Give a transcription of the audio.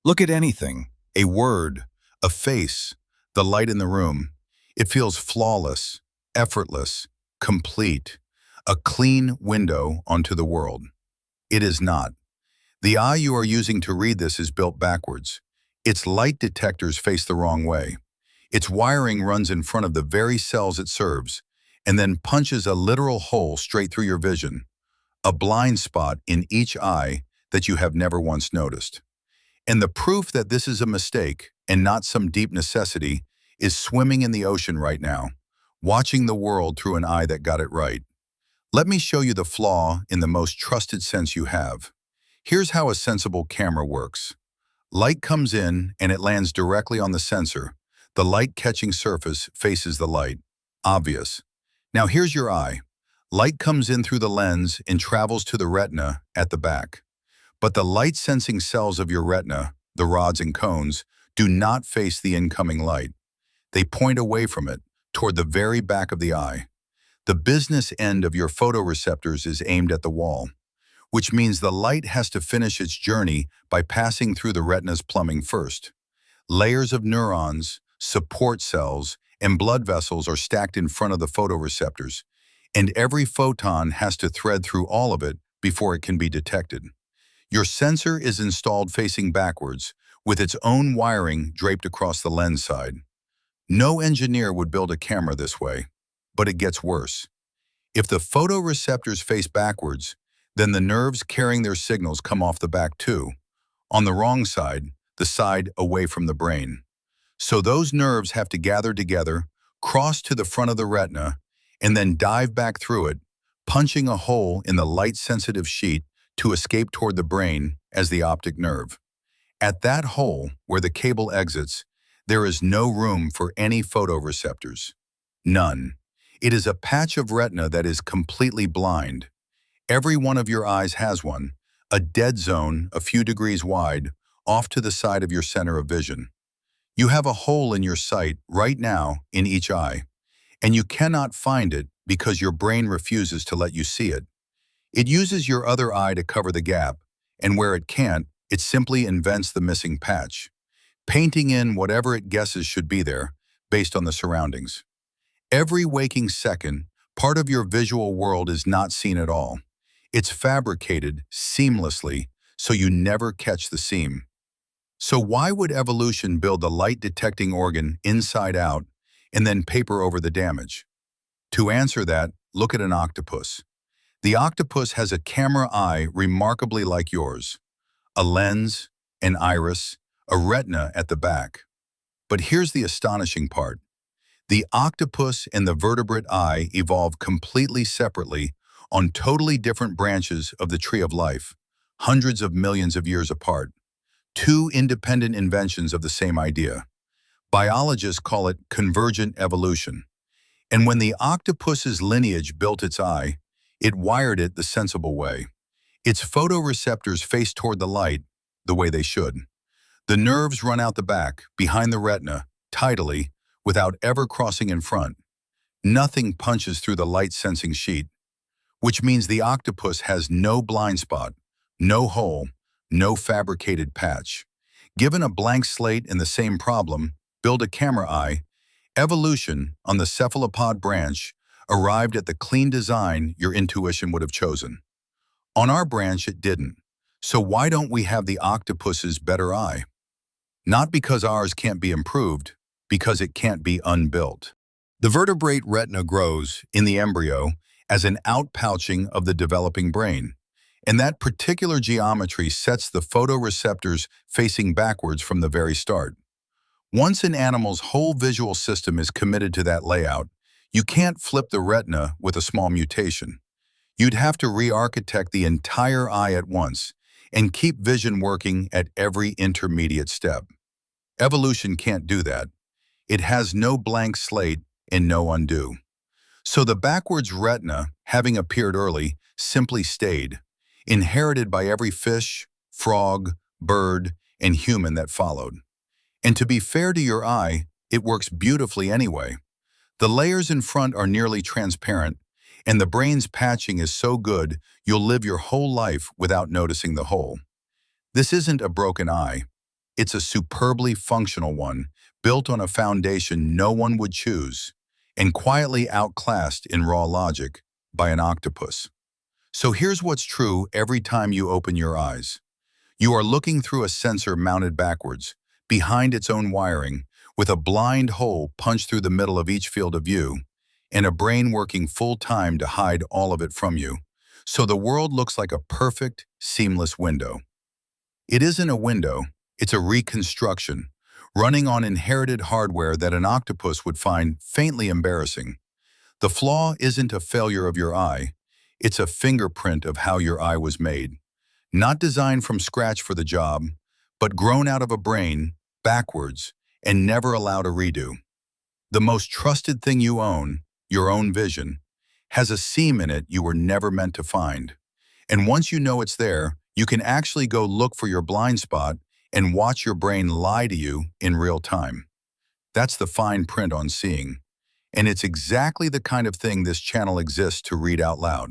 Look at anything, a word, a face, the light in the room. It feels flawless, effortless, complete, a clean window onto the world. It is not. The eye you are using to read this is built backwards. Its light detectors face the wrong way. Its wiring runs in front of the very cells it serves, and then punches a literal hole straight through your vision, a blind spot in each eye that you have never once noticed. And the proof that this is a mistake and not some deep necessity is swimming in the ocean right now, watching the world through an eye that got it right. Let me show you the flaw in the most trusted sense you have. Here's how a sensible camera works. Light comes in and it lands directly on the sensor. The light-catching surface faces the light. Obvious. Now here's your eye. Light comes in through the lens and travels to the retina at the back. But the light-sensing cells of your retina, the rods and cones, do not face the incoming light. They point away from it, toward the very back of the eye. The business end of your photoreceptors is aimed at the wall, which means the light has to finish its journey by passing through the retina's plumbing first. Layers of neurons, support cells, and blood vessels are stacked in front of the photoreceptors, and every photon has to thread through all of it before it can be detected. Your sensor is installed facing backwards, with its own wiring draped across the lens side. No engineer would build a camera this way, but it gets worse. If the photoreceptors face backwards, then the nerves carrying their signals come off the back too, on the wrong side, the side away from the brain. So those nerves have to gather together, cross to the front of the retina, and then dive back through it, punching a hole in the light-sensitive sheet to escape toward the brain as the optic nerve. At that hole, where the cable exits, there is no room for any photoreceptors. None. It is a patch of retina that is completely blind. Every one of your eyes has one, a dead zone a few degrees wide, off to the side of your center of vision. You have a hole in your sight right now in each eye, and you cannot find it because your brain refuses to let you see it. It uses your other eye to cover the gap, and where it can't, it simply invents the missing patch, painting in whatever it guesses should be there, based on the surroundings. Every waking second, part of your visual world is not seen at all. It's fabricated seamlessly, so you never catch the seam. So why would evolution build the light-detecting organ inside out and then paper over the damage? To answer that, look at an octopus. The octopus has a camera eye remarkably like yours, a lens, an iris, a retina at the back. But here's the astonishing part. The octopus and the vertebrate eye evolved completely separately on totally different branches of the tree of life, hundreds of millions of years apart. Two independent inventions of the same idea. Biologists call it convergent evolution. And when the octopus's lineage built its eye, it wired it the sensible way. Its photoreceptors face toward the light, the way they should. The nerves run out the back, behind the retina, tidally, without ever crossing in front. Nothing punches through the light-sensing sheet, which means the octopus has no blind spot, no hole, no fabricated patch. Given a blank slate and the same problem, build a camera eye, evolution, on the cephalopod branch, arrived at the clean design your intuition would have chosen. On our branch, it didn't. So why don't we have the octopus's better eye? Not because ours can't be improved, because it can't be unbuilt. The vertebrate retina grows, in the embryo, as an outpouching of the developing brain. And that particular geometry sets the photoreceptors facing backwards from the very start. Once an animal's whole visual system is committed to that layout, you can't flip the retina with a small mutation. You'd have to re-architect the entire eye at once and keep vision working at every intermediate step. Evolution can't do that. It has no blank slate and no undo. So the backwards retina, having appeared early, simply stayed, inherited by every fish, frog, bird, and human that followed. And to be fair to your eye, it works beautifully anyway. The layers in front are nearly transparent, and the brain's patching is so good you'll live your whole life without noticing the hole. This isn't a broken eye. It's a superbly functional one, built on a foundation no one would choose, and quietly outclassed in raw logic by an octopus. So here's what's true every time you open your eyes. You are looking through a sensor mounted backwards, behind its own wiring, with a blind hole punched through the middle of each field of view, and a brain working full time to hide all of it from you. So the world looks like a perfect, seamless window. It isn't a window, it's a reconstruction, running on inherited hardware that an octopus would find faintly embarrassing. The flaw isn't a failure of your eye, it's a fingerprint of how your eye was made. Not designed from scratch for the job, but grown out of a brain, backwards, and never allowed a redo. The most trusted thing you own, your own vision, has a seam in it you were never meant to find. And once you know it's there, you can actually go look for your blind spot and watch your brain lie to you in real time. That's the fine print on seeing. And it's exactly the kind of thing this channel exists to read out loud.